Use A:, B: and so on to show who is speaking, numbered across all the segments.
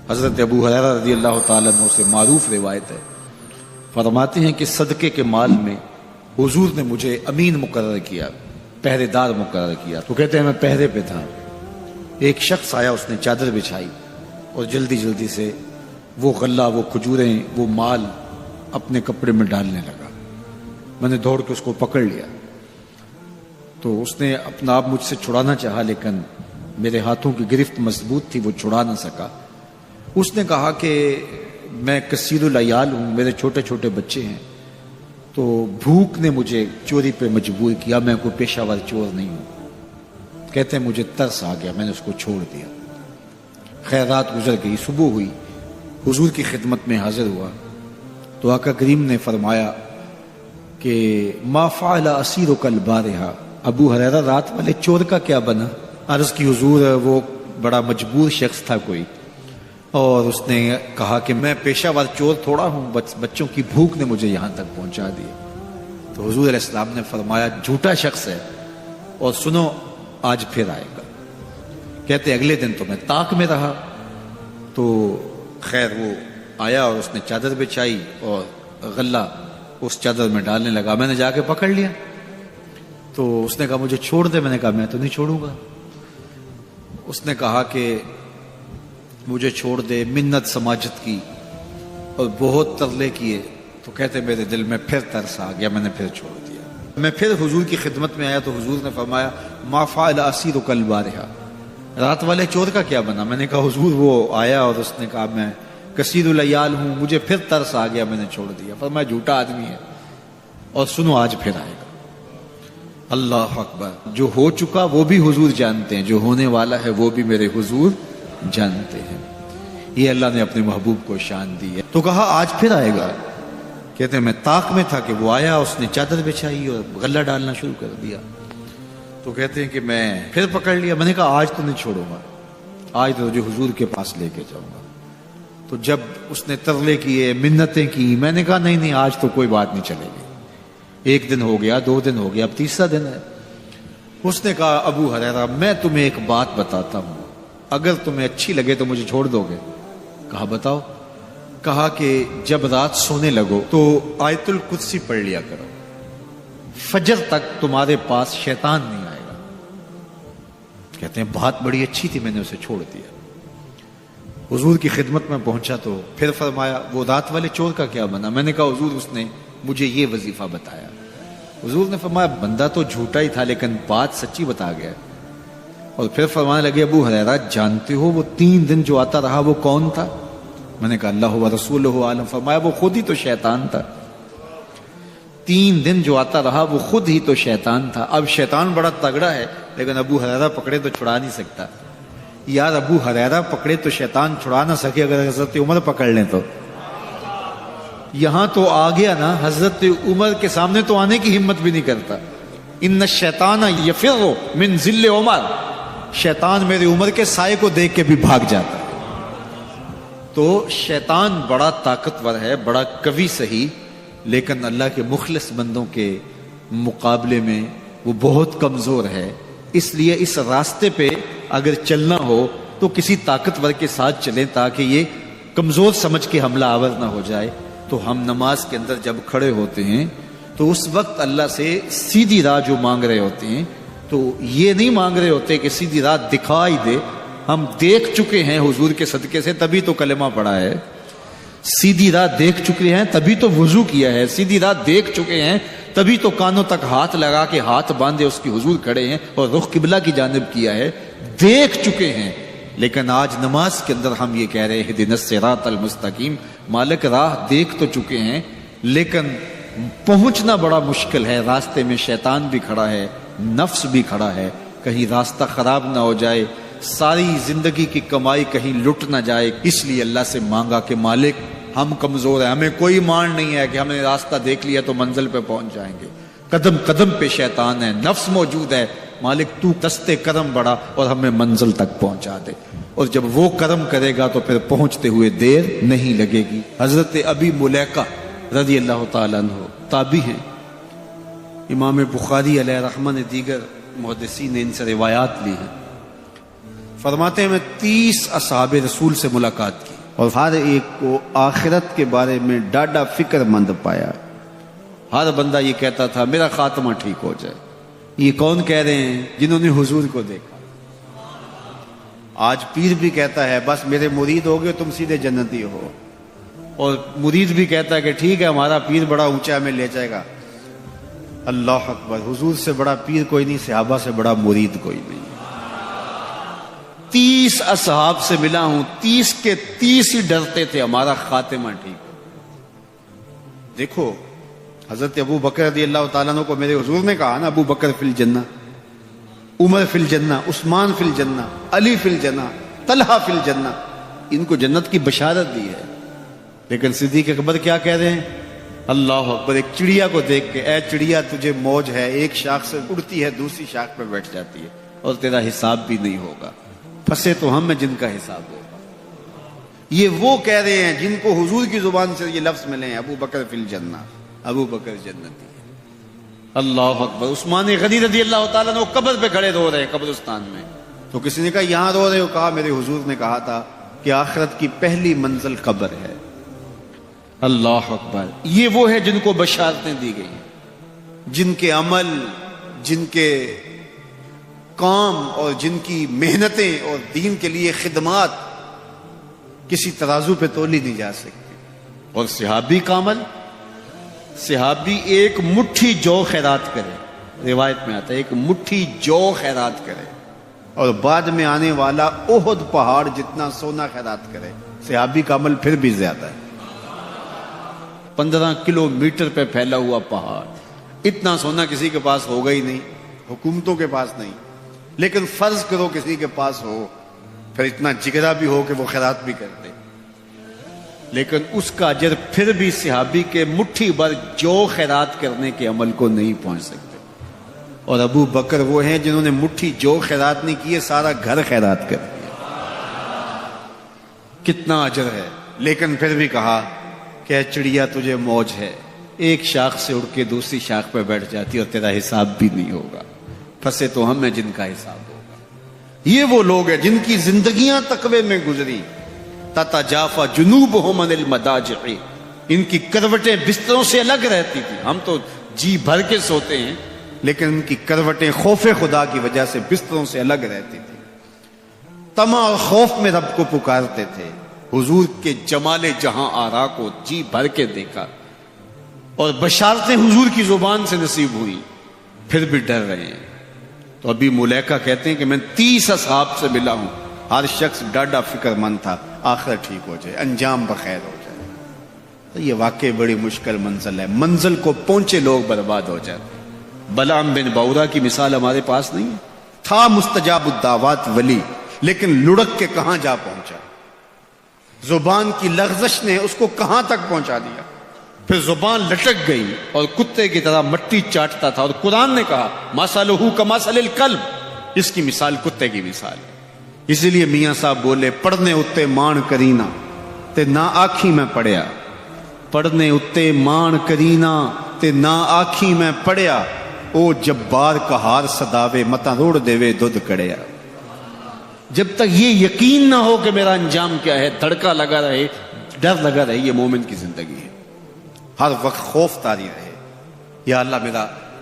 A: حضرت ابو ہریرہ رضی اللہ تعالیٰ عنہ سے معروف روایت ہے، فرماتے ہیں کہ صدقے کے مال میں حضور نے مجھے امین مقرر کیا، پہرے دار مقرر کیا۔ تو کہتے ہیں میں پہرے پہ تھا، ایک شخص آیا، اس نے چادر بچھائی اور جلدی جلدی سے وہ غلہ، وہ کھجوریں، وہ مال اپنے کپڑے میں ڈالنے لگا۔ میں نے دوڑ کے اس کو پکڑ لیا، تو اس نے اپنا آپ مجھ سے چھڑانا چاہا، لیکن میرے ہاتھوں کی گرفت مضبوط تھی، وہ چھڑا نہ سکا۔ اس نے کہا کہ میں کثیر العیال ہوں، میرے چھوٹے چھوٹے بچے ہیں، تو بھوک نے مجھے چوری پہ مجبور کیا، میں کوئی پیشہ ور چور نہیں ہوں۔ کہتے ہیں مجھے ترس آ گیا، میں نے اس کو چھوڑ دیا۔ خیر رات گزر گئی، صبح ہوئی، حضور کی خدمت میں حاضر ہوا تو آقا کریم نے فرمایا کہ ما فعل اسیرک البارحہ، ابو ہریرہ رات والے چور کا کیا بنا؟ عرض کی حضور وہ بڑا مجبور شخص تھا کوئی، اور اس نے کہا کہ میں پیشہ ور چور تھوڑا ہوں، بچوں کی بھوک نے مجھے یہاں تک پہنچا دی۔ تو حضور علیہ السلام نے فرمایا جھوٹا شخص ہے، اور سنو آج پھر آئے گا۔ کہتے اگلے دن تو میں طاق میں رہا، تو خیر وہ آیا اور اس نے چادر بچھائی اور غلہ اس چادر میں ڈالنے لگا۔ میں نے جا کے پکڑ لیا، تو اس نے کہا مجھے چھوڑ دے۔ میں نے کہا میں تو نہیں چھوڑوں گا۔ اس نے کہا کہ مجھے چھوڑ دے، منت سماجت کی اور بہت ترلے کیے، تو کہتے میرے دل میں پھر ترس آ گیا، میں نے پھر چھوڑ دیا۔ میں پھر حضور کی خدمت میں آیا تو حضور نے فرمایا ما فعل اسیرک البارحہ، رات والے چور کا کیا بنا؟ میں نے کہا حضور وہ آیا اور اس نے کہا میں کثیر العیال ہوں، مجھے پھر ترس آ گیا، میں نے چھوڑ دیا۔ فرمایا جھوٹا آدمی ہے، اور سنو آج پھر آئے گا۔ اللہ اکبر! جو ہو چکا وہ بھی حضور جانتے ہیں، جو ہونے والا ہے وہ بھی میرے حضور جانتے ہیں۔ یہ اللہ نے اپنے محبوب کو شان دی ہے۔ تو کہا آج پھر آئے گا۔ کہتے ہیں میں طاق میں تھا کہ وہ آیا، اس نے چادر بچھائی اور غلہ ڈالنا شروع کر دیا۔ تو کہتے ہیں کہ میں پھر پکڑ لیا۔ میں نے کہا آج تو نہیں چھوڑوں گا، آج تو تجھے حضور کے پاس لے کے جاؤں گا۔ تو جب اس نے ترلے کیے، منتیں کی، میں نے کہا نہیں آج تو کوئی بات نہیں چلے گی۔ ایک دن ہو گیا، 2 دن ہو گیا، اب تیسرا دن ہے۔ اس نے کہا ابو ہریرہ میں تمہیں ایک بات بتاتا ہوں، اگر تمہیں اچھی لگے تو مجھے چھوڑ دو گے؟ کہا بتاؤ۔ کہا کہ جب رات سونے لگو تو آیت الکرسی پڑھ لیا کرو، فجر تک تمہارے پاس شیطان نہیں آئے گا۔ کہتے ہیں بات بڑی اچھی تھی، میں نے اسے چھوڑ دیا۔ حضور کی خدمت میں پہنچا تو پھر فرمایا وہ رات والے چور کا کیا بنا؟ میں نے کہا حضور اس نے مجھے یہ وظیفہ بتایا۔ حضور نے فرمایا بندہ تو جھوٹا ہی تھا لیکن بات سچی بتا گیا۔ اور پھر فرمانے لگے ابو ہریرہ جانتے ہو وہ 3 دن جو آتا رہا وہ کون تھا؟ میں نے کہا اللہ و رسولہ عالم۔ فرمایا وہ خود ہی تو شیطان تھا۔ 3 دن جو آتا رہا وہ خود ہی تو شیطان تھا۔ اب شیطان بڑا تگڑا ہے لیکن ابو ہریرہ پکڑے تو چھڑا نہیں سکتا۔ یار ابو ہریرہ پکڑے تو شیطان چھڑا نہ سکے، اگر حضرت عمر پکڑ لیں تو یہاں تو آ گیا نا، حضرت عمر کے سامنے تو آنے کی ہمت بھی نہیں کرتا۔ ان الشیطان یفر من ذل عمر، شیطان میرے عمر کے سائے کو دیکھ کے بھی بھاگ جاتا ہے۔ تو شیطان بڑا طاقتور ہے، بڑا قوی صحیح، لیکن اللہ کے مخلص بندوں کے مقابلے میں وہ بہت کمزور ہے۔ اس لیے اس راستے پہ اگر چلنا ہو تو کسی طاقتور کے ساتھ چلیں تاکہ یہ کمزور سمجھ کے حملہ آور نہ ہو جائے۔ تو ہم نماز کے اندر جب کھڑے ہوتے ہیں تو اس وقت اللہ سے سیدھی راہ جو مانگ رہے ہوتے ہیں، تو یہ نہیں مانگ رہے ہوتے کہ سیدھی راہ دکھائی دے۔ ہم دیکھ چکے ہیں حضور کے صدقے سے، تبھی تو کلمہ پڑھا ہے۔ سیدھی راہ دیکھ چکے ہیں تبھی تو وضو کیا ہے۔ سیدھی راہ دیکھ چکے ہیں تبھی تو کانوں تک ہاتھ لگا کے ہاتھ باندھے اس کی حضور کھڑے ہیں اور رخ قبلہ کی جانب کیا ہے۔ دیکھ چکے ہیں، لیکن آج نماز کے اندر ہم یہ کہہ رہے ہیں اہدنا الصراط المستقیم، مالک راہ دیکھ تو چکے ہیں لیکن پہنچنا بڑا مشکل ہے۔ راستے میں شیطان بھی کھڑا ہے، نفس بھی کھڑا ہے، کہیں راستہ خراب نہ ہو جائے، ساری زندگی کی کمائی کہیں لٹ نہ جائے۔ اس لیے اللہ سے مانگا کہ مالک ہم کمزور ہیں، ہمیں کوئی مان نہیں ہے کہ ہم نے راستہ دیکھ لیا تو منزل پہ پہنچ جائیں گے۔ قدم قدم پہ شیطان ہے، نفس موجود ہے، مالک تو دستے کرم بڑھا اور ہمیں منزل تک پہنچا دے۔ اور جب وہ کرم کرے گا تو پھر پہنچتے ہوئے دیر نہیں لگے گی۔ حضرت ابی ملیکہ رضی اللہ تعالیٰ عنہ تابعی ہیں، امام بخاری علیہ رحمہ نے دیگر محدثین نے ان سے روایات لی ہیں۔ فرماتے ہیں میں 30 اصحاب رسول سے ملاقات کی،
B: اور ہر ایک کو آخرت کے بارے میں ڈاڈا فکر مند پایا۔
A: ہر بندہ یہ کہتا تھا میرا خاتمہ ٹھیک ہو جائے۔ یہ کون کہہ رہے ہیں؟ جنہوں نے حضور کو دیکھا۔
B: آج پیر بھی کہتا ہے بس میرے مرید ہو گئے تم سیدھے جنتی ہو،
A: اور مرید بھی کہتا ہے کہ ٹھیک ہے ہمارا پیر
B: بڑا اونچا میں لے جائے گا۔ اللہ اکبر، حضور سے بڑا پیر کوئی نہیں، صحابہ سے بڑا مرید کوئی نہیں۔
A: 30 اصحاب سے ملا ہوں، 30 کے 30 ہی ڈرتے تھے ہمارا خاتمہ ٹھیک ہو۔
B: دیکھو حضرت ابو بکر رضی اللہ تعالیٰ عنہ کو میرے حضور نے کہا نا، ابو بکر فی الجنہ، عمر فی الجنہ، عثمان فی الجنہ، علی فی الجنہ، طلحہ فی الجنہ، ان کو جنت کی بشارت دی ہے۔ لیکن صدیق اکبر کیا کہہ رہے ہیں؟ اللہ اکبر، ایک چڑیا کو دیکھ کے اے چڑیا تجھے موج ہے، ایک شاخ سے اڑتی ہے دوسری شاخ پہ بیٹھ جاتی ہے
A: اور تیرا حساب بھی نہیں ہوگا، پھنسے تو ہم میں جن کا حساب ہوگا۔
B: یہ وہ کہہ رہے ہیں جن کو حضور کی زبان سے یہ لفظ ملے ہیں، ابو بکر فی الجنہ، ابو بکر جنتی ہے۔
A: اللہ اکبر۔ عثمان غنی رضی اللہ تعالیٰ عنہ قبر پہ کھڑے رو رہے ہیں قبرستان میں،
B: تو کسی نے کہا یہاں رو رہے ہو؟ کہا میرے حضور نے کہا تھا کہ آخرت کی پہلی منزل قبر ہے۔
A: اللہ اکبر۔ یہ وہ ہے جن کو بشارتیں دی گئی ہیں،
B: جن کے عمل، جن کے کام اور جن کی محنتیں اور دین کے لیے خدمات کسی ترازو پہ تولی نہیں جا سکتی۔
A: اور صحابی کا عمل، صحابی ایک مٹھی جو خیرات کرے، روایت میں آتا ہے ایک مٹھی جو خیرات کرے،
B: اور بعد میں آنے والا احد پہاڑ جتنا سونا خیرات کرے۔ صحابی کا عمل پھر بھی زیادہ ہے۔
A: 15 کلومیٹر پہ پھیلا ہوا پہاڑ، اتنا سونا کسی کے پاس ہوگا ہی نہیں،
B: حکومتوں کے پاس نہیں، لیکن فرض کرو کسی کے پاس ہو، پھر اتنا جگرا بھی ہو کہ وہ خیرات بھی کرتے،
A: لیکن اس کا اجر پھر بھی صحابی کے مٹھی بھر جو خیرات کرنے کے عمل کو نہیں پہنچ سکتے۔
B: اور ابو بکر وہ ہیں جنہوں نے مٹھی جو خیرات نہیں کیے، سارا گھر خیرات کر دیا۔ کتنا اجر ہے، لیکن پھر بھی کہا کہ چڑیا تجھے موج ہے، ایک شاخ سے اڑ کے دوسری شاخ پہ بیٹھ جاتی اور تیرا حساب بھی نہیں ہوگا، پھنسے تو ہم ہیں جن کا حساب ہوگا۔ یہ وہ لوگ ہیں جن کی زندگیاں تقوی میں گزری۔ تتجافا جنوبہم عن المضاجع، ان کی کروٹیں بستروں سے الگ رہتی تھی۔ ہم تو جی بھر کے سوتے ہیں، لیکن ان کی کروٹیں خوف خدا کی وجہ سے بستروں سے الگ رہتی تھی۔ طمع اور خوف میں رب کو پکارتے تھے۔
A: حضور کے جمال جہاں آرا کو جی بھر کے دیکھا اور بشارتیں حضور کی زبان سے نصیب ہوئی، پھر بھی ڈر رہے ہیں۔ تو ابھی ملیکہ کہتے ہیں کہ میں 30 اصحاب سے ملا ہوں،
B: ہر شخص ڈاڈا فکر مند تھا آخر ٹھیک ہو جائے، انجام بخیر ہو جائے۔ تو یہ واقعی بڑی مشکل منزل ہے، منزل کو پہنچے لوگ برباد ہو جاتے۔
A: بلعام بن باورا کی مثال ہمارے پاس نہیں ہے،
B: تھا مستجاب الدعوات ولی، لیکن لڑک کے کہاں جا پہنچا، زبان کی لغزش نے اس کو کہاں تک پہنچا دیا۔
A: پھر زبان لٹک گئی اور کتے کی طرح مٹی چاٹتا تھا، اور قرآن نے کہا مثلہ کمثل الکلب، اس کی مثال کتے کی مثال ہے۔
B: اسی لیے میاں صاحب بولے پڑھنے اتے مان کرینا تے نہ آکھی میں پڑھیا، پڑھنے اتے مان کرینا تے نہ آکھی میں پڑھیا، او جبار کہار صداوے متا روڑ دیوے دودھ کڑیا۔
A: جب تک یہ یقین نہ ہو کہ میرا انجام کیا ہے، دھڑکا لگا رہے، ڈر لگا رہے، یہ مومن کی زندگی ہے۔
B: ہر وقت خوف طاری رہے، یا اللہ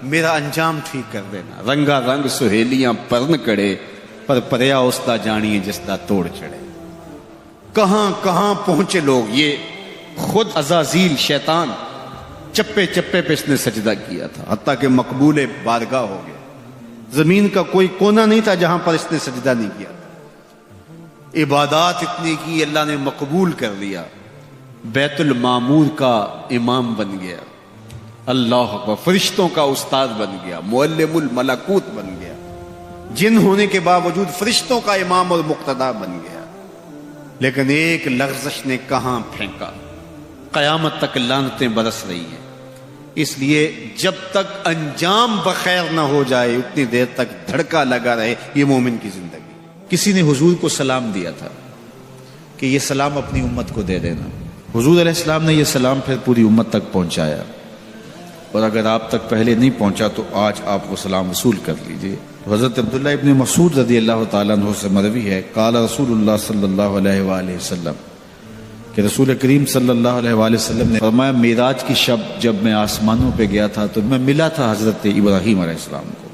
B: میرا انجام ٹھیک کر دینا۔
A: رنگا رنگ سہیلیاں پرن کڑے، پر پریا استا جانیے جس دا توڑ چڑھے۔
B: کہاں کہاں پہنچے لوگ۔
A: یہ خود عزازیل شیطان چپے چپے پہ اس نے سجدہ کیا تھا،
B: حتیٰ کہ مقبول بارگاہ ہو گیا۔ زمین کا کوئی کونا نہیں تھا جہاں پر اس نے سجدہ نہیں کیا تھا۔ عبادات اتنی کی، اللہ نے مقبول کر لیا، بیت المعمور کا امام بن گیا، اللہ اکبر، فرشتوں کا استاد بن گیا، معلم الملکوت بن گیا، جن ہونے کے باوجود فرشتوں کا امام اور مقتدا بن گیا۔ لیکن ایک لغزش نے کہاں پھینکا،
A: قیامت تک لعنتیں برس رہی ہیں۔
B: اس لیے جب تک انجام بخیر نہ ہو جائے اتنی دیر تک دھڑکا لگا رہے، یہ مومن کی زندگی۔
A: کسی نے حضور کو سلام دیا تھا کہ یہ سلام اپنی امت کو دے دینا، حضور علیہ السلام نے یہ سلام پھر پوری امت تک پہنچایا، اور اگر آپ تک پہلے نہیں پہنچا تو آج آپ وہ سلام وصول کر لیجئے۔ حضرت عبداللہ ابن مسعود رضی اللہ تعالیٰ عنہ سے مروی ہے، قال رسول اللہ صلی اللہ علیہ وآلہ وسلم کہ رسول کریم صلی اللہ علیہ وآلہ وسلم نے فرمایا معراج کی شب جب میں آسمانوں پہ گیا تھا تو میں ملا تھا حضرت ابراہیم علیہ السلام کو.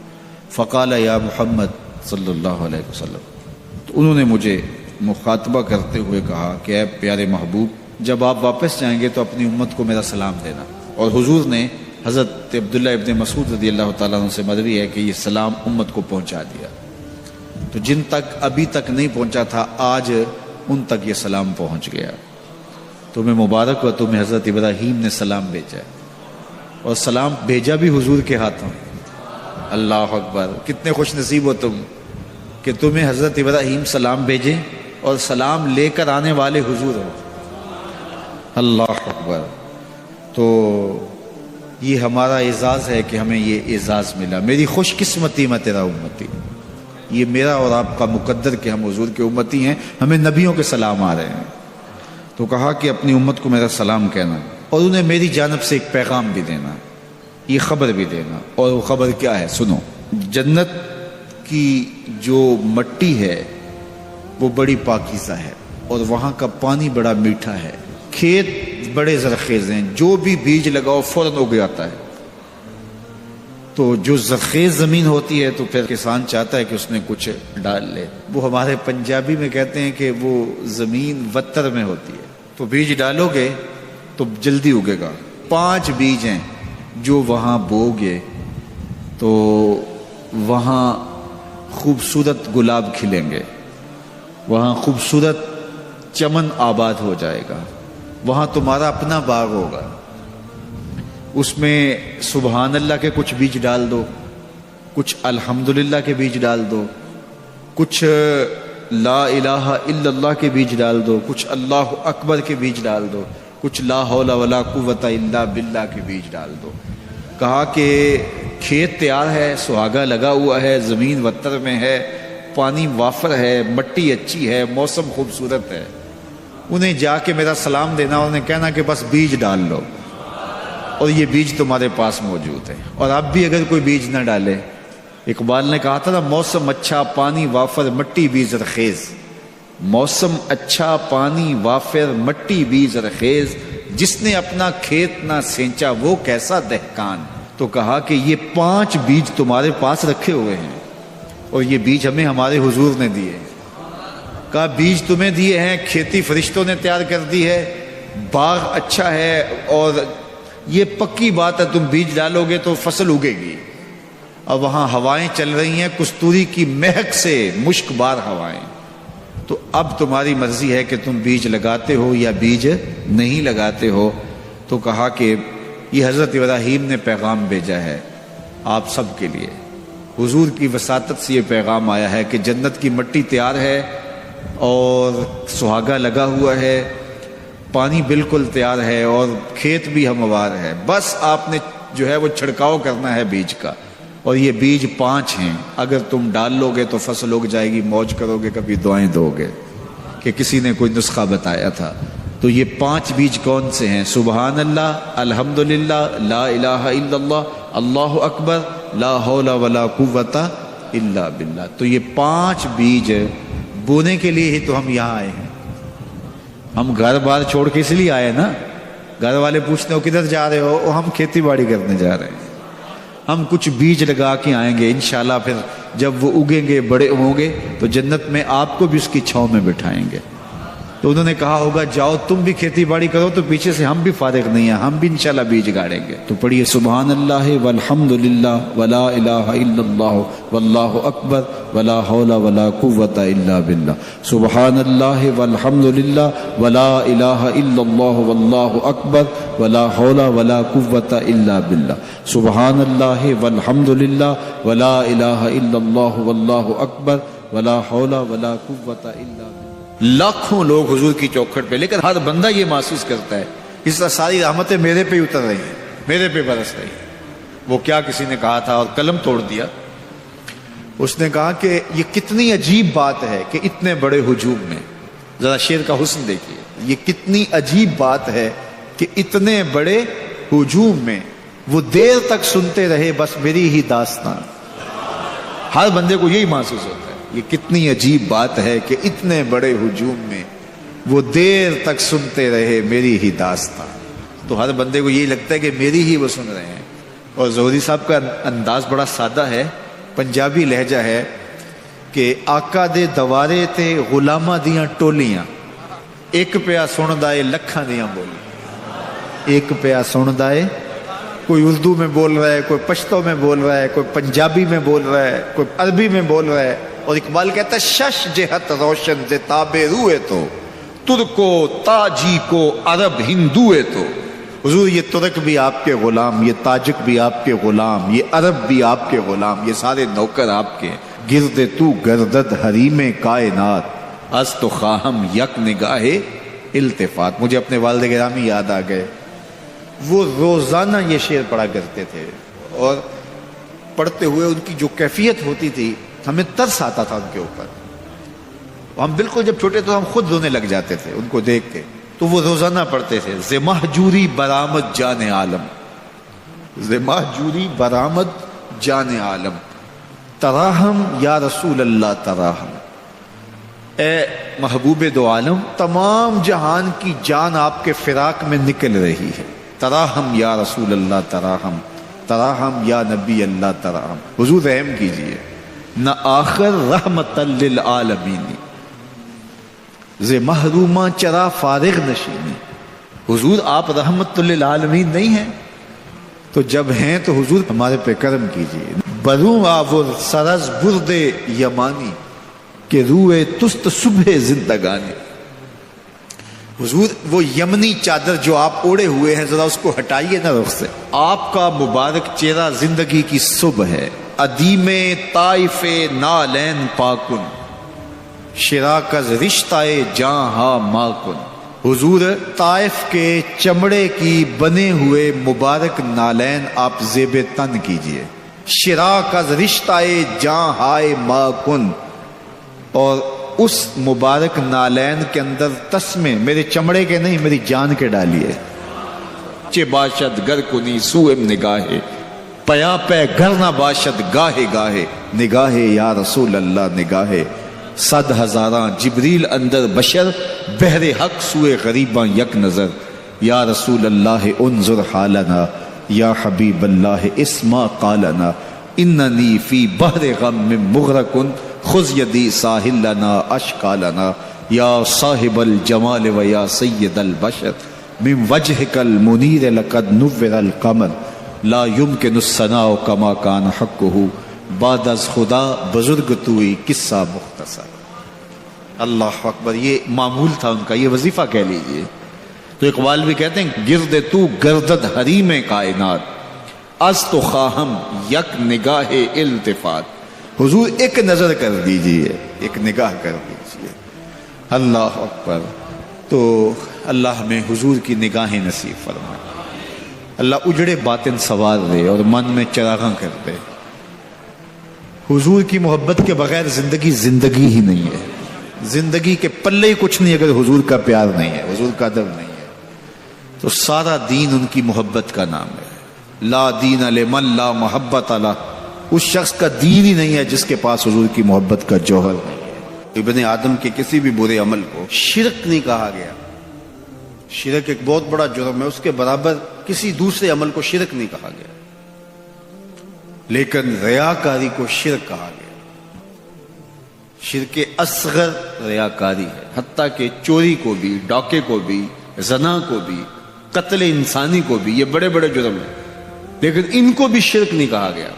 A: فقال یا محمد صلی اللہ علیہ وسلم، تو انہوں نے مجھے مخاطبہ کرتے ہوئے کہا کہ اے پیارے محبوب، جب آپ واپس جائیں گے تو اپنی امت کو میرا سلام دینا. اور حضور نے حضرت عبداللہ ابن مسعود رضی اللہ تعالیٰ عنہ سے مروی ہے کہ یہ سلام امت کو پہنچا دیا. تو جن تک ابھی تک نہیں پہنچا تھا آج ان تک یہ سلام پہنچ گیا. تمہیں مبارک ہو، تمہیں حضرت ابراہیم نے سلام بھیجا ہے، اور سلام بھیجا بھی حضور کے ہاتھوں. اللہ اکبر، کتنے خوش نصیب ہو تم کہ تمہیں حضرت ابراہیم سلام بھیجے اور سلام لے کر آنے والے حضور ہو. اللہ اکبر. تو یہ ہمارا اعزاز ہے کہ ہمیں یہ اعزاز ملا. میری خوش قسمتی میں تیرا امتی، یہ میرا اور آپ کا مقدر کہ ہم حضور کے امتی ہیں، ہمیں نبیوں کے سلام آ رہے ہیں. تو کہا کہ اپنی امت کو میرا سلام کہنا اور انہیں میری جانب سے ایک پیغام بھی دینا، یہ خبر بھی دینا. اور وہ خبر کیا ہے؟ سنو. جنت کی جو مٹی ہے وہ بڑی پاکیزہ ہے، اور وہاں کا پانی بڑا میٹھا ہے. کھیت بڑے زرخیز ہیں، جو بھی بیج لگاؤ فوراً اگ جاتا ہے. تو جو زرخیز زمین ہوتی ہے تو پھر کسان چاہتا ہے کہ اس میں کچھ ڈال لے. وہ ہمارے پنجابی میں کہتے ہیں کہ وہ زمین وتر میں ہوتی ہے، تو بیج ڈالو گے تو جلدی اگے گا. 5 بیج ہیں جو وہاں بو گے تو وہاں خوبصورت گلاب کھلیں گے، وہاں خوبصورت چمن آباد ہو جائے گا، وہاں تمہارا اپنا باغ ہوگا. اس میں سبحان اللہ کے کچھ بیج ڈال دو، کچھ الحمدللہ کے بیج ڈال دو، کچھ لا الہ الا اللہ کے بیج ڈال دو، کچھ اللہ اکبر کے بیج ڈال دو، کچھ لا حول ولا قوت الا باللہ کے بیج ڈال دو. کہا کہ کھیت تیار ہے، سہاگا لگا ہوا ہے، زمین وتر میں ہے، پانی وافر ہے، مٹی اچھی ہے، موسم خوبصورت ہے. انہیں جا کے میرا سلام دینا، انہیں کہنا کہ بس بیج ڈال لو، اور یہ بیج تمہارے پاس موجود ہے. اور اب بھی اگر کوئی بیج نہ ڈالے، اقبال نے کہا تھا نا، موسم اچھا پانی وافر مٹی بھی زرخیز. موسم اچھا پانی وافر مٹی بھی زرخیز، جس نے اپنا کھیت نہ سینچا وہ کیسا دہقان. تو کہا کہ یہ 5 بیج تمہارے پاس رکھے ہوئے ہیں، اور یہ بیج ہمیں ہمارے حضور نے دیے. کہا بیج تمہیں دیے ہیں، کھیتی فرشتوں نے تیار کر دی ہے، باغ اچھا ہے، اور یہ پکی بات ہے تم بیج ڈالو گے تو فصل اگے گی. اور وہاں ہوائیں چل رہی ہیں کستوری کی مہک سے، مشک بار ہوائیں. تو اب تمہاری مرضی ہے کہ تم بیج لگاتے ہو یا بیج نہیں لگاتے ہو. تو کہا کہ یہ حضرت ابراہیم نے پیغام بھیجا ہے آپ سب کے لیے. حضور کی وساطت سے یہ پیغام آیا ہے کہ جنت کی مٹی تیار ہے اور سہاگا لگا ہوا ہے، پانی بالکل تیار ہے، اور کھیت بھی ہموار ہے. بس آپ نے جو ہے وہ چھڑکاؤ کرنا ہے بیج کا. اور یہ بیج 5 ہیں، اگر تم ڈال لو گے تو فصل اگ جائے گی. موج کرو گے، کبھی دعائیں دو گے کہ کسی نے کوئی نسخہ بتایا تھا. تو یہ 5 بیج کون سے ہیں؟ سبحان اللہ، الحمدللہ، لا الہ الا اللہ، اللہ اکبر، لا حول ولا قوت الا باللہ. تو یہ 5 بیج بونے کے لیے ہی تو ہم یہاں آئے ہیں. ہم گھر بار چھوڑ کے اس لیے آئے نا. گھر والے پوچھتے ہو کدھر جا رہے ہو؟ ہم کھیتی باڑی کرنے جا رہے ہیں. ہم کچھ بیج لگا کے آئیں گے انشاءاللہ. پھر جب وہ اگیں گے، بڑے ہوں گے، تو جنت میں آپ کو بھی اس کی چھاؤں میں بٹھائیں گے. تو انہوں نے کہا ہوگا جاؤ تم بھی کھیتی باڑی کرو. تو پیچھے سے ہم بھی فارغ نہیں ہیں، ہم بھی انشاءاللہ بیج گاڑیں گے. تو پڑھیے سبحان اللہ والحمدللہ ولا الہ الا اللہ واللہ اکبر ولا حول ولا قوت الا باللہ. سبحان اللہ والحمدللہ ولا الہ الا اللہ واللہ اکبر ولا حول ولا قوت الا باللہ. سبحان اللہ والحمدللہ ولا الہ الا اللہ واللہ اکبر ولا حول ولا قوت الا باللہ. لاکھوں لوگ حضور کی چوکھٹ پہ، لیکن ہر بندہ یہ محسوس کرتا ہے اس طرح ساری رحمتیں میرے پہ اتر رہی ہیں، میرے پہ برس رہی ہیں. وہ کیا کسی نے کہا تھا اور قلم توڑ دیا. اس نے کہا کہ یہ کتنی عجیب بات ہے کہ اتنے بڑے ہجوم میں، ذرا شعر کا حسن دیکھیے، یہ کتنی عجیب بات ہے کہ اتنے بڑے ہجوم میں وہ دیر تک سنتے رہے بس میری ہی داستان. ہر بندے کو یہی محسوس ہوتا ہے یہ کتنی عجیب بات ہے کہ اتنے بڑے ہجوم میں وہ دیر تک سنتے رہے میری ہی داستان. تو ہر بندے کو یہی لگتا ہے کہ میری ہی وہ سن رہے ہیں. اور زہری صاحب کا انداز بڑا سادہ ہے, پنجابی لہجہ ہے کہ آقا دے دوارے تے غلاماں دیاں ٹولیاں, ایک پیا سن دائے لکھاں دیاں بولی. ایک پیا سن دائے, کوئی اردو میں بول رہا ہے, کوئی پشتو میں بول رہا ہے, کوئی پنجابی میں بول رہا ہے, کوئی عربی میں بول رہا ہے. اور اقبال کہتا ہے شش جہت روشن سے تابے روئے تو ترکو تاجی کو عرب ہندوئے تو. حضور یہ ترک بھی آپ کے غلام, یہ تاجک بھی آپ کے غلام, یہ عرب بھی آپ کے غلام, یہ سارے نوکر آپ کے. گرد تو گردد حریم کائنات از تو خواہم یک نگاہ التفات. مجھے اپنے والد گرامی یاد آ گئے, وہ روزانہ یہ شعر پڑھا کرتے تھے, اور پڑھتے ہوئے ان کی جو کیفیت ہوتی تھی ہمیں ترس آتا تھا ان کے اوپر. ہم بالکل جب چھوٹے تو ہم خود رونے لگ جاتے تھے ان کو دیکھ کے. تو وہ روزانہ پڑھتے تھے ز مہجوری برآمد جان عالم, ز مہجوری برآمد جان عالم, تراہم یا رسول اللہ تراہم. اے محبوب دو عالم, تمام جہان کی جان آپ کے فراق میں نکل رہی ہے. تراہم یا رسول اللہ تراہم, تراہم یا نبی اللہ تراہم. حضور رحم کیجئے. نہ آخر رحمت للعالمین ز محروماں چرا فارغ نشینی. حضور آپ رحمت للعالمین نہیں ہیں, تو جب ہیں تو حضور ہمارے پہ کرم کیجئے. بروں آور سرز برد یمانی کہ روئے تست صبح زندگانی. حضور وہ یمنی چادر جو آپ اوڑے ہوئے ہیں ذرا اس کو ہٹائیے نا رخ سے. آپ کا مبارک چہرہ زندگی کی صبح ہے. ادیم طائف نالین پاکن شراک از رشتہ جاں ہا ماکن. حضور طائف کے چمڑے کی بنے ہوئے مبارک نالین آپ زیب تن کیجئے. شراک از رشتہ جاں ہائے ماکن, اور اس مبارک نالین کے اندر تسمے میرے چمڑے کے نہیں میری جان کے ڈالیے. چے باشد گر کنی سوئم نگاہے پیا پہ گر نہ باشد گاہے گاہے. نگاہے یا رسول اللہ نگاہے, صد ہزاراں جبریل اندر بشر بہر حق سوئے غریباں یک نظر. یا رسول اللہ انظر حالنا یا حبیب اللہ اسما قالنا اننی فی بحر غم من مغرقن خذ یدی ساحل لنا اشکالنا. یا صاحب الجمال و یا سید البشر من وجہک المنیر لقد نور القمر لا یمکن الثناء کما کان حقہ بعد از خدا بزرگ توئی قصہ مختصر. اللہ اکبر. یہ معمول تھا ان کا, یہ وظیفہ کہہ لیجئے. تو اقبال بھی کہتے ہیں گرد تو گردد حریم کائنات از تو خواہم یک نگاہ التفات. حضور ایک نظر کر دیجئے, ایک نگاہ کر دیجئے. اللہ اکبر. تو اللہ ہمیں حضور کی نگاہیں نصیب فرمائے. اللہ اجڑے باطن سوار دے اور من میں چراغاں کر دے. حضور کی محبت کے بغیر زندگی زندگی ہی نہیں ہے. زندگی کے پلے ہی کچھ نہیں اگر حضور کا پیار نہیں ہے, حضور کا ادب نہیں ہے. تو سارا دین ان کی محبت کا نام ہے. لا دین لمن لا محبت علی, اس شخص کا دین ہی نہیں ہے جس کے پاس حضور کی محبت کا جوہر نہیں ہے. ابن آدم کے کسی بھی برے عمل کو شرک نہیں کہا گیا. شرک ایک بہت بڑا جرم ہے, اس کے برابر کسی دوسرے عمل کو شرک نہیں کہا گیا. لیکن ریاکاری کو شرک کہا گیا. شرک اصغر ریاکاری ہے, حتیٰ کہ چوری کو بھی, ڈاکے کو بھی, زنا کو بھی, قتل انسانی کو بھی, یہ بڑے بڑے جرم ہیں, لیکن ان کو بھی شرک نہیں کہا گیا.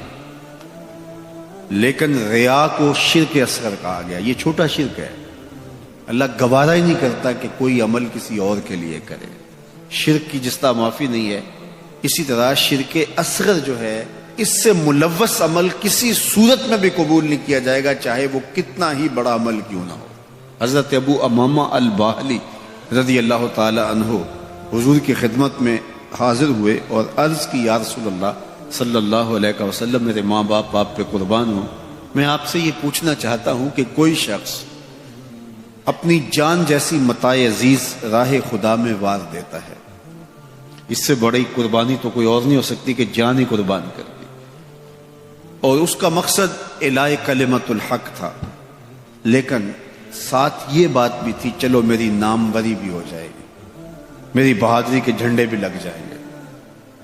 A: لیکن ریا کو شرک اصغر کہا گیا. یہ چھوٹا شرک ہے. اللہ گوارا ہی نہیں کرتا کہ کوئی عمل کسی اور کے لیے کرے. شرک کی جس طرح معافی نہیں ہے, اسی طرح شرک اصغر جو ہے اس سے ملوث عمل کسی صورت میں بھی قبول نہیں کیا جائے گا, چاہے وہ کتنا ہی بڑا عمل کیوں نہ ہو. حضرت ابو امامہ الباہلی رضی اللہ تعالی عنہ حضور کی خدمت میں حاضر ہوئے اور عرض کی, یا رسول اللہ صلی اللہ علیہ وسلم, میرے ماں باپ آپ پہ قربان ہوں, میں آپ سے یہ پوچھنا چاہتا ہوں کہ کوئی شخص اپنی جان جیسی متاع عزیز راہ خدا میں وار دیتا ہے, اس سے بڑی قربانی تو کوئی اور نہیں ہو سکتی کہ جان ہی قربان کر دی. اور اس کا مقصد اعلاء کلمت الحق تھا, لیکن
B: ساتھ یہ بات بھی تھی چلو میری ناموری بھی ہو جائے گی، میری بہادری کے جھنڈے بھی لگ جائیں گے،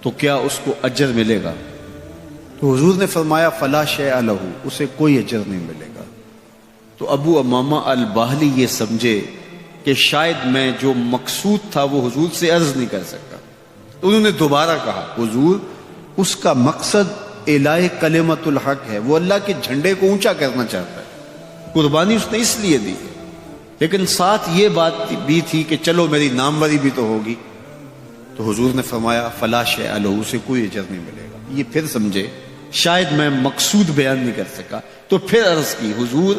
A: تو کیا اس کو اجر ملے گا؟
B: تو حضور نے فرمایا فلا شیء لہ، اسے کوئی اجر نہیں ملے گا۔
A: تو ابو امامہ الباہلی یہ سمجھے کہ شاید میں جو مقصود تھا وہ حضور سے عرض نہیں کر سکا،
B: تو انہوں نے دوبارہ کہا حضور اس کا مقصد اعلاء کلمت الحق ہے، وہ اللہ کے جھنڈے کو اونچا کرنا چاہتا ہے، قربانی اس نے اس لیے دی ہے، لیکن ساتھ یہ بات بھی تھی کہ چلو میری ناموری بھی تو ہوگی۔ تو حضور نے فرمایا فلا شیء لہ، اسے کوئی اجر نہیں ملے گا۔ یہ پھر سمجھے
A: شاید میں مقصود بیان نہیں کر سکا، تو پھر عرض کی حضور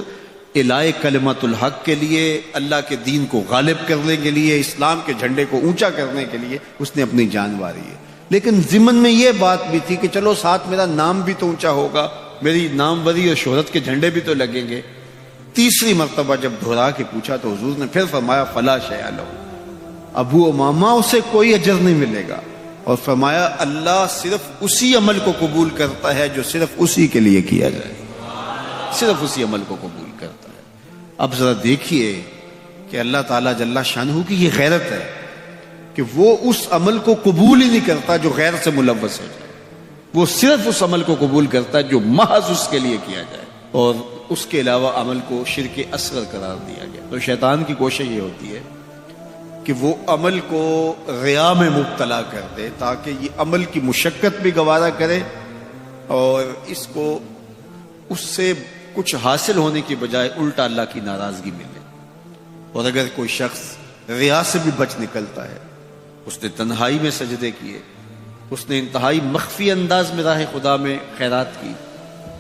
B: اعلاء کلمت الحق کے لیے، اللہ کے دین کو غالب کرنے کے لیے، اسلام کے جھنڈے کو اونچا کرنے کے لیے اس نے اپنی جان واری ہے، لیکن ضمن میں یہ بات بھی تھی کہ چلو ساتھ میرا نام بھی تو اونچا ہوگا،
A: میری ناموری اور شہرت کے جھنڈے بھی تو لگیں گے۔
B: تیسری مرتبہ جب دہرا کے پوچھا تو حضور نے پھر فرمایا فلا شیء لہ، ابو امامہ اسے کوئی اجر نہیں ملے گا، اور فرمایا اللہ صرف اسی عمل کو قبول کرتا ہے جو صرف اسی کے لیے کیا جائے،
A: صرف اسی عمل کو قبول کرتا ہے۔
B: اب ذرا دیکھیے کہ اللہ تعالیٰ جل شانہ کی یہ غیرت ہے کہ وہ اس عمل کو قبول ہی نہیں کرتا جو غیر سے ملوث ہو جائے،
A: وہ صرف اس عمل کو قبول کرتا ہے جو محض اس کے لیے کیا جائے، اور اس کے علاوہ عمل کو شرک اصغر قرار دیا گیا۔ تو شیطان کی کوشش یہ ہوتی ہے
B: کہ وہ عمل کو ریا میں مبتلا کر دے تاکہ یہ عمل کی مشقت بھی گوارا کرے اور اس کو اس سے
A: کچھ حاصل ہونے کی بجائے الٹا اللہ کی ناراضگی ملے۔
B: اور اگر کوئی شخص ریا سے بھی بچ نکلتا ہے،
A: اس نے تنہائی میں سجدے کیے، اس نے انتہائی مخفی انداز میں راہ خدا میں خیرات کی،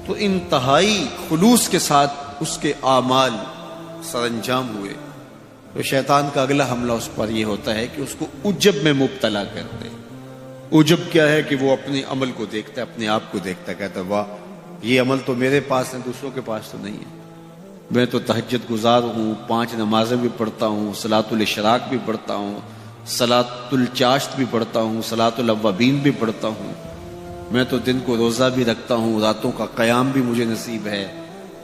A: تو انتہائی خلوص کے ساتھ اس کے اعمال سر انجام ہوئے، تو شیطان کا اگلا حملہ اس پر یہ ہوتا ہے کہ اس کو عجب میں مبتلا کر دے۔ عجب کیا ہے کہ وہ اپنے عمل کو دیکھتا ہے، اپنے آپ کو دیکھتا ہے، کہتا ہے واہ یہ عمل تو میرے پاس ہے، دوسروں کے پاس تو نہیں ہے، میں تو تہجد گزار ہوں، 5 نمازیں بھی پڑھتا ہوں، صلاۃ الاشراق بھی پڑھتا ہوں، صلاۃ الچاشت بھی پڑھتا ہوں، صلاۃ الاوابین بھی پڑھتا ہوں، میں تو دن کو روزہ بھی رکھتا ہوں، راتوں کا قیام بھی مجھے نصیب ہے،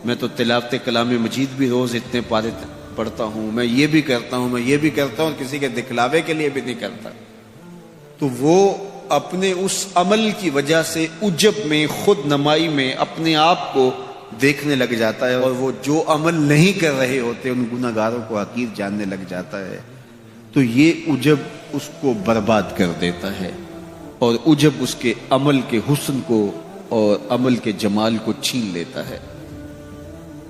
A: میں تو تلاوت کلام مجید بھی روز اتنے پارے پڑھتا ہوں، میں یہ بھی کرتا ہوں، میں یہ بھی کرتا ہوں، کسی کے دکھلاوے کے لیے بھی نہیں کرتا۔ تو وہ اپنے اس عمل کی وجہ سے عجب میں، خود نمائی میں اپنے آپ کو دیکھنے لگ جاتا ہے، اور وہ جو عمل نہیں کر رہے ہوتے ان گناہ گاروں کو حقیر جاننے لگ جاتا ہے۔ تو یہ عجب اس کو برباد کر دیتا ہے، اور عجب اس کے عمل کے حسن کو اور عمل کے جمال کو چھین لیتا ہے۔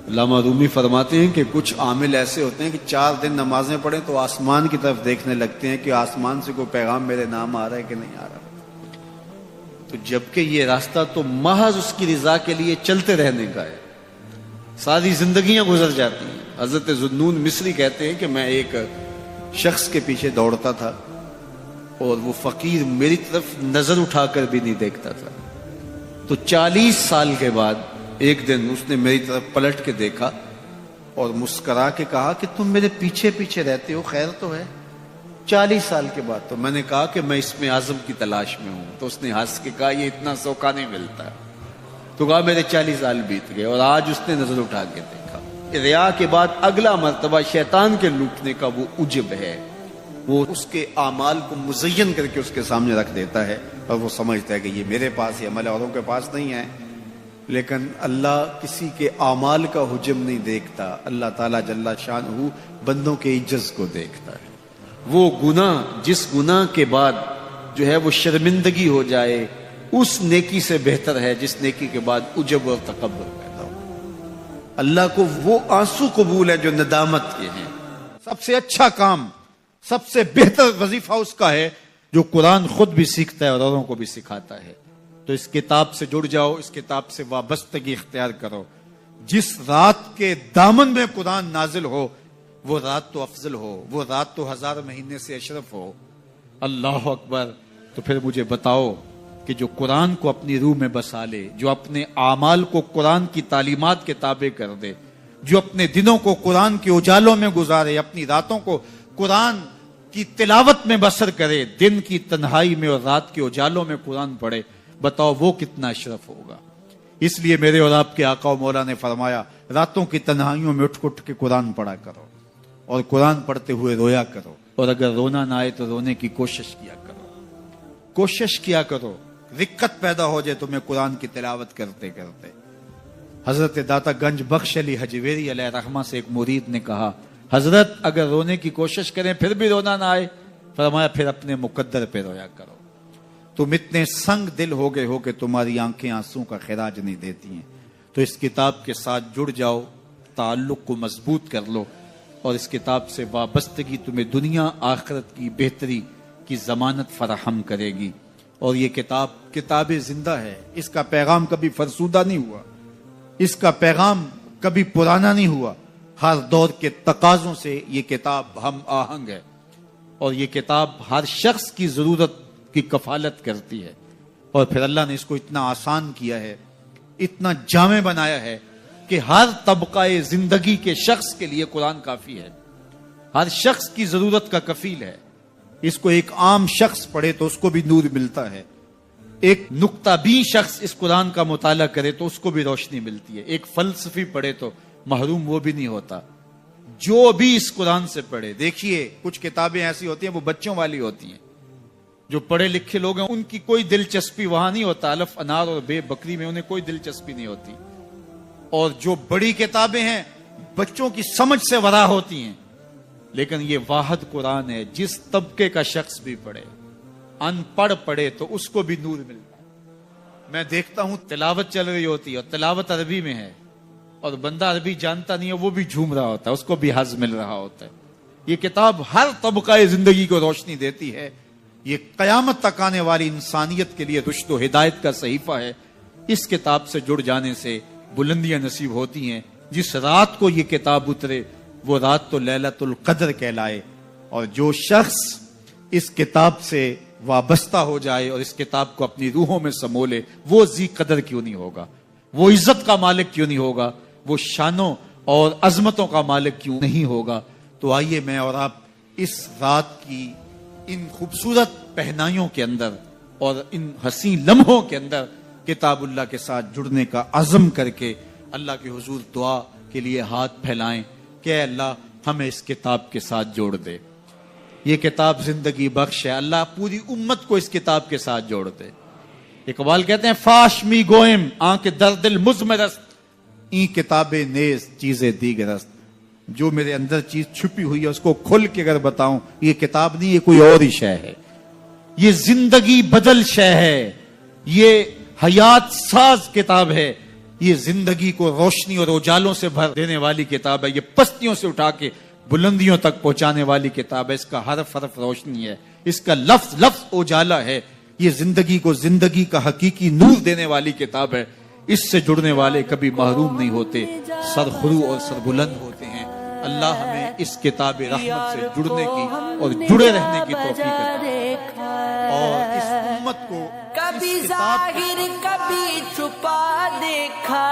A: علامہ رومی فرماتے ہیں کہ
B: کچھ عامل ایسے ہوتے ہیں کہ 4 دن نمازیں پڑھیں تو آسمان کی طرف دیکھنے لگتے ہیں کہ آسمان سے کوئی پیغام میرے نام آ رہا ہے کہ نہیں آ رہا،
A: تو جبکہ یہ راستہ تو محض اس کی رضا کے لیے چلتے رہنے کا ہے، ساری زندگیاں گزر جاتی ہیں۔ حضرت ذوالنون مصری کہتے ہیں کہ میں ایک
B: شخص کے پیچھے دوڑتا تھا
A: اور وہ فقیر میری طرف نظر اٹھا کر بھی نہیں دیکھتا تھا، تو 40 سال کے بعد ایک دن اس نے میری طرف پلٹ کے دیکھا اور مسکرا کے کہا کہ تم میرے پیچھے پیچھے رہتے ہو، خیر تو ہے؟ 40 سال کے بعد۔ تو میں نے کہا کہ میں اس میں اعظم کی تلاش میں ہوں، تو اس نے ہنس کے کہا یہ اتنا سوکھا نہیں ملتا، تو کہا میرے 40 سال بیت گئے، اور آج اس نے نظر اٹھا کے دیکھا۔ ریا کے بعد اگلا مرتبہ شیطان کے لوٹنے کا وہ عجب ہے،
B: وہ اس کے اعمال کو مزین کر کے اس کے سامنے رکھ دیتا ہے، اور وہ سمجھتا ہے کہ یہ میرے پاس یہ عمل اوروں کے پاس نہیں ہے۔ لیکن اللہ کسی کے اعمال کا حجم نہیں دیکھتا، اللہ تعالیٰ جل شانہ بندوں کے عجز کو دیکھتا ہے۔
A: وہ گناہ جس گناہ کے بعد جو ہے وہ شرمندگی ہو جائے، اس نیکی سے بہتر ہے جس نیکی کے بعد عجب اور تکبر پیدا ہو۔
B: اللہ کو وہ آنسو قبول ہے جو ندامت کے ہیں۔ سب سے اچھا کام، سب سے بہتر وظیفہ اس کا ہے جو قرآن خود بھی سیکھتا ہے اور اوروں کو بھی سکھاتا ہے۔ تو اس کتاب سے جڑ جاؤ، اس کتاب سے وابستگی اختیار کرو۔ جس رات کے دامن میں قرآن نازل ہو وہ رات تو افضل ہو، وہ رات تو 1000 مہینے سے اشرف ہو۔
A: اللہ اکبر۔ تو پھر مجھے بتاؤ کہ جو قرآن کو اپنی روح میں بسا لے، جو اپنے اعمال کو قرآن کی تعلیمات کے تابع کر دے، جو اپنے دنوں کو قرآن کے اجالوں میں گزارے، اپنی راتوں کو قرآن کی تلاوت میں بسر کرے، دن کی تنہائی میں اور رات کے اجالوں میں قرآن پڑھے، بتاؤ وہ کتنا اشرف ہوگا۔
B: اس لیے میرے اور آپ کے آقا و مولا نے فرمایا راتوں کی تنہائیوں میں اٹھ اٹھ کے قرآن پڑھا کرو اور قرآن پڑھتے ہوئے رویا کرو، اور اگر رونا نہ آئے تو رونے کی کوشش کیا کرو، کوشش کیا کرو، رقت پیدا ہو جائے تمہیں قرآن کی تلاوت کرتے کرتے۔ حضرت داتا گنج بخش علی حجویری علیہ رحمہ سے ایک مرید نے کہا حضرت اگر رونے کی کوشش کریں پھر بھی رونا نہ آئے، فرمایا پھر اپنے مقدر پہ رویا کرو، تم اتنے سنگ دل ہو گئے ہو کہ تمہاری آنکھیں آنسوں کا خراج نہیں دیتی ہیں، تو اس کتاب کے ساتھ جڑ جاؤ، تعلق کو مضبوط کر لو، اور اس کتاب سے وابستگی تمہیں دنیا آخرت کی بہتری کی ضمانت فراہم کرے گی۔ اور یہ کتاب زندہ ہے، اس کا پیغام کبھی فرسودہ نہیں ہوا، اس کا پیغام کبھی پرانا نہیں ہوا، ہر دور کے تقاضوں سے یہ کتاب ہم آہنگ ہے، اور یہ کتاب ہر شخص کی ضرورت کی کفالت کرتی ہے۔ اور پھر اللہ نے اس کو اتنا آسان کیا ہے، اتنا جامع بنایا ہے کہ ہر طبقہ زندگی کے شخص کے لیے قرآن کافی ہے، ہر شخص کی ضرورت کا کفیل ہے۔ اس کو ایک عام شخص پڑھے تو اس کو بھی نور ملتا ہے، ایک نکتہ بین شخص اس قرآن کا مطالعہ کرے تو اس کو بھی روشنی ملتی ہے، ایک فلسفی پڑھے تو محروم وہ بھی نہیں ہوتا۔ جو بھی اس قرآن سے پڑھے، دیکھیے کچھ کتابیں ایسی ہوتی ہیں وہ بچوں والی ہوتی ہیں، جو پڑھے لکھے لوگ ہیں ان کی کوئی دلچسپی وہاں نہیں ہوتا، الف انار اور بے بکری میں انہیں کوئی دلچسپی نہیں ہوتی، اور جو بڑی کتابیں ہیں بچوں کی سمجھ سے ورا ہوتی ہیں، لیکن یہ واحد قرآن ہے، جس طبقے کا شخص بھی پڑھے، ان پڑھ پڑھے تو اس کو بھی نور ملتا ہے۔ میں دیکھتا ہوں تلاوت چل رہی ہوتی ہے اور تلاوت عربی میں ہے، اور بندہ عربی جانتا نہیں ہے وہ بھی جھوم رہا ہوتا ہے، اس کو بھی حظ مل رہا ہوتا ہے۔ یہ کتاب ہر طبقہ زندگی کو روشنی دیتی ہے، یہ قیامت تک آنے والی انسانیت کے لیے رشد و ہدایت کا صحیفہ ہے۔ اس کتاب سے جڑ جانے سے بلندیاں نصیب ہوتی ہیں۔ جس رات کو یہ کتاب اترے وہ رات تو لیلۃ القدر کہلائے، اور جو شخص اس کتاب سے وابستہ ہو جائے اور اس کتاب کو اپنی روحوں میں سمو لے، وہ ذی قدر کیوں نہیں ہوگا، وہ عزت کا مالک کیوں نہیں ہوگا، وہ شانوں اور عظمتوں کا مالک کیوں نہیں ہوگا۔ تو آئیے میں اور آپ اس رات کی ان خوبصورت پہنائیوں کے اندر اور ان حسین لمحوں کے اندر کتاب اللہ کے ساتھ جڑنے کا عزم کر کے اللہ کے حضور دعا کے لیے ہاتھ پھیلائیں کہ اے اللہ ہمیں اس کتاب کے ساتھ جوڑ دے۔ یہ کتاب زندگی بخش ہے، اللہ پوری امت کو اس کتاب کے ساتھ جوڑ دے۔ اقبال کہتے ہیں فاش می گوئم آنکھ در دل مزمرست، این کتاب نیز چیزیں دیگرست، جو میرے اندر چیز چھپی ہوئی ہے اس کو کھل کے اگر بتاؤں، یہ کتاب نہیں، یہ کوئی اور ہی شے ہے، یہ زندگی بدل شے ہے، یہ حیات ساز کتاب ہے، یہ زندگی کو روشنی اور اجالوں سے بھر دینے والی کتاب ہے، یہ پستیوں سے اٹھا کے بلندیوں تک پہنچانے والی کتاب ہے، اس کا حرف حرف روشنی ہے، اس کا لفظ لفظ اجالا ہے، یہ زندگی کو زندگی کا حقیقی نور دینے والی کتاب ہے۔ اس سے جڑنے والے کبھی محروم نہیں ہوتے، سرخرو اور سربلند ہوتے ہیں۔ اللہ ہمیں اس کتاب رحمت سے جڑنے کی اور جڑے رہنے کی توفیق عطا فرمائے، اور اس امت کو
C: کبھی ظاہر کبھی چھپا دیکھا،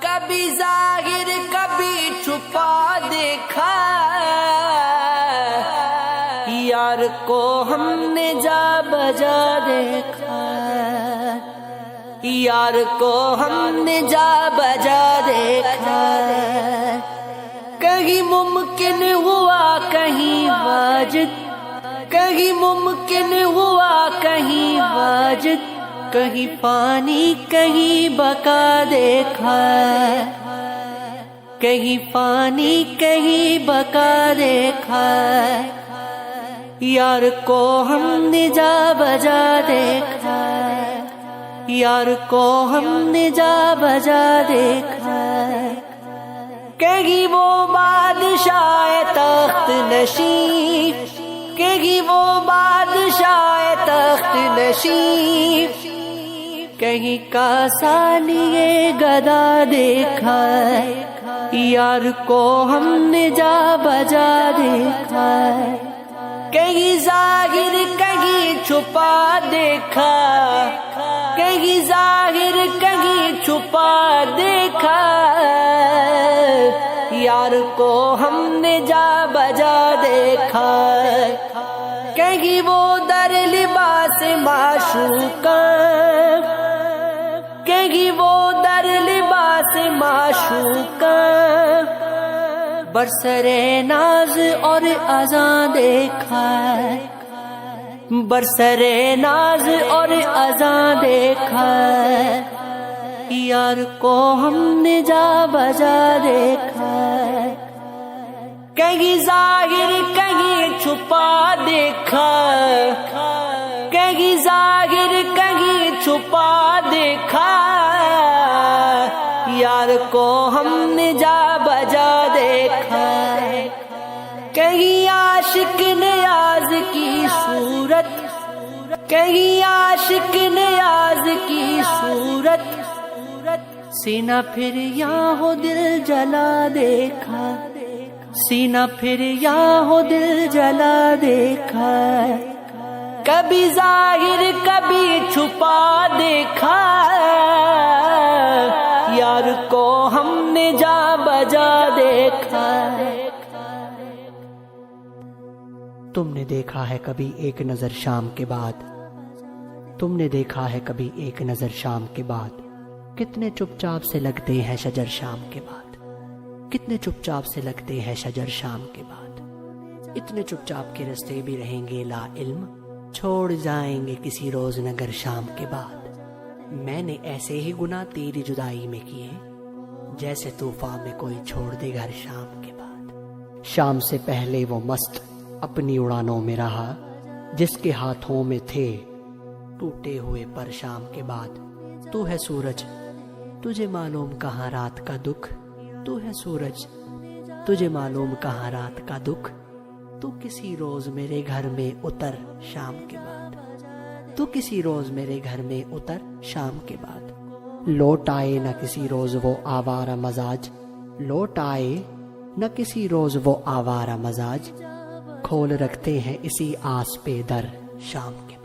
C: کبھی ظاہر کبھی چھپا دیکھا، یار کو ہم نے جا بجا دیکھا، یار کو ہم نے جا بجا دیکھا، کہیں ممکن ہوا کہیں واجد، کہیں ممکن ہوا کہیں واجد، کہیں پانی کہیں بقا دیکھا، کہیں پانی کہیں بقا دیکھا، یار کو ہم نے جا بجا دیکھا، یار کو ہم نے جا بجا دیکھا، کہیں وہ بادشاہ تخت نشین، کہیں وہ بادشاہ تخت نشین، کہیں کاسا لیے گدا دیکھا، یار کو ہم نے جا بجا دیکھا، کہیں ظاہر کہیں چھپا دیکھا، کہیں ظاہر کہیں چھپا دیکھا، یار کو ہم نے جا بجا دیکھا، کہیں وہ در لباس معشوقاں، کہیں وہ در لباس معشوقہ برسر ناز اور اذاں دیکھا ہے، برسر ناز اور اذاں دیکھا ہے، یار کو ہم نے جا بجا دیکھا ہے، کہیں ظاہر کہیں چھپا دیکھا، کہیں ظاہر کہیں چھپا دیکھا، یار کو ہم نے جا بجا دیکھا، کہیں عاشق نیاز کی صورت، کہیں عاشق نیاز کی صورت، سینہ پھر یا ہو دل جلا دیکھا، سینہ پھر یا ہو دل جلا دیکھا، کبھی ظاہر کبھی چھپا دیکھا، یار کو ہم نے جا بجا دیکھا۔ تم نے دیکھا ہے کبھی ایک نظر شام کے بعد، تم نے دیکھا ہے کبھی ایک نظر شام کے بعد، کتنے چپ چاپ سے لگتے ہیں شجر شام کے بعد، کتنے چپ چاپ سے لگتے ہیں شجر شام کے بعد، اتنے چپ چاپ کے رستے بھی رہیں گے لا علم، چھوڑ جائیں گے کسی روز نگر شام کے بعد۔ میں نے ایسے ہی گناہ تیری جدائی میں کیے، جیسے طوفان میں کوئی چھوڑ دے گھر شام کے بعد۔ شام سے پہلے وہ مست اپنی اڑانوں میں رہا، جس کے ہاتھوں میں تھے ٹوٹے ہوئے پر شام کے بعد۔ تو ہے سورج، تجھے معلوم کہاں رات کا دکھ، تو ہے سورج، تجھے معلوم کہاں رات کا دکھ، تو کسی روز میرے گھر میں اتر شام کے بعد، تو کسی روز میرے گھر میں اتر شام کے بعد۔ لوٹ آئے نہ کسی روز وہ آوارہ مزاج، لوٹ آئے نہ کسی روز وہ آوارہ مزاج، کھول رکھتے ہیں اسی آس پہ در شام کے بعد۔